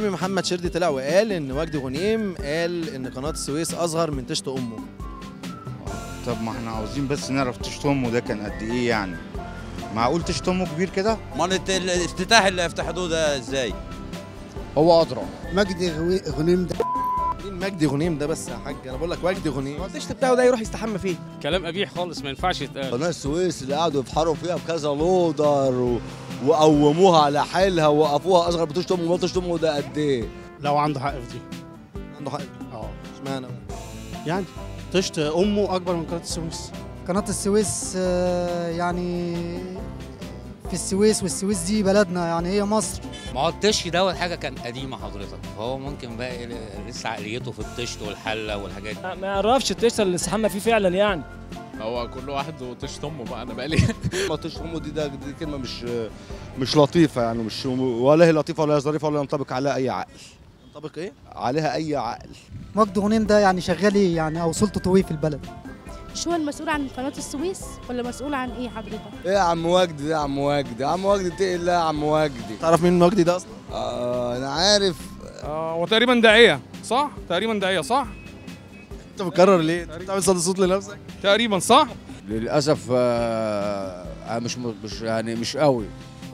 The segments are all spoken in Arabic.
الاعلامي محمد شردي طلع وقال ان وجدي غنيم قال ان قناه السويس اصغر من طشت امه. طب ما احنا عاوزين بس نعرف طشت امه ده كان قد ايه يعني؟ معقول طشت امه كبير كده؟ امال الافتتاح اللي افتتحوه ده ازاي؟ هو ادرى. مجدي غنيم ده مين مجدي غنيم ده بس يا حاج؟ انا بقول لك وجدي غنيم. الطشت بتاعه ده يروح يستحمى فيه. كلام قبيح خالص ما ينفعش يتقال. قناه السويس اللي قعدوا يفحروا فيها بكذا لودر وقوموها على حيلها ووقفوها اصغر بطشت امه. ما طشت امه ده قد ايه؟ لو عنده حق في دي. عنده حق. اشمعنى؟ يعني طشت امه اكبر من قناه السويس. قناة السويس يعني في السويس، والسويس دي بلدنا يعني هي مصر. ما هو الطش دوت حاجه كان قديمه حضرتك، فهو ممكن بقى لسه عقليته في الطشت والحله والحاجات دي. ما يعرفش الطشت اللي استحمى فيه فعلا يعني. هو كل واحد وطشت امه بقى، انا بقالي طشت امه دي كلمه مش لطيفه يعني، مش ولا هي لطيفه ولا هي ظريفه ولا ينطبق عليها اي عقل. ينطبق ايه؟ عليها اي عقل. مجدي غنيم ده يعني شغال ايه يعني، او سلطته ايه في البلد؟ مش هو المسؤول عن قناة السويس ولا مسؤول عن ايه حضرتك؟ ايه يا عم وجدي ده؟ يا عم وجدي، يا عم وجدي اتقي الله يا عم وجدي. تعرف مين مجدي ده اصلا؟ انا عارف. هو تقريبا داعيه صح؟ تقريبا داعيه صح؟ انت بتكرر ليه؟ انت بتعمل صدى صوت لنفسك؟ تقريبا صح؟ للاسف مش قوي.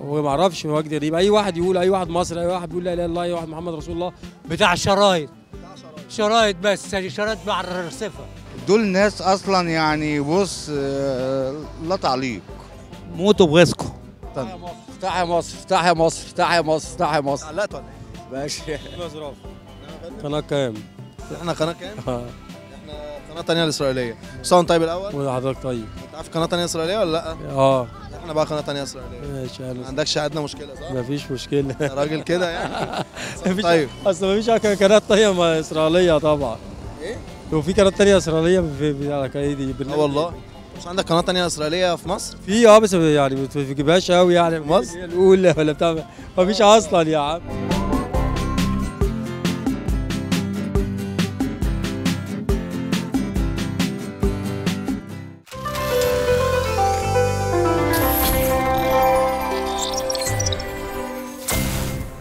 هو ما يعرفش وجدي غريب. اي واحد يقول، اي واحد مصري، اي واحد بيقول لا اله الا الله، اي واحد محمد رسول الله. بتاع الشرايط. شرايط بس، شرايط مع الرصفه. دول ناس اصلا يعني بص لا تعليق. موتوا بغيظكم. افتح يا مصر، افتح يا مصر، افتح يا مصر، افتح يا مصر. علقت ولا ايه؟ ماشي. قناه كام؟ احنا قناه كام؟ احنا قناه تانية الاسرائيليه. صون طيب الاول؟ وحضرتك طيب. انت عارف قناه تانية اسرائيليه ولا لا؟ احنا بقى قناه تانية اسرائيليه. ماشي. ما عندكش عندنا مشكله صح؟ مفيش مشكله. يا راجل كده يعني. طيب اصل مفيش قناه تانية اسرائيليه طبعا. ايه؟ وفي قناه تانية اسرائيليه على دي. والله مش عندك قناه تانية اسرائيليه في مصر؟ في بس يعني ما بتجيبهاش قوي يعني. مصر الاولى ولا بتاع، مفيش اصلا يا عم.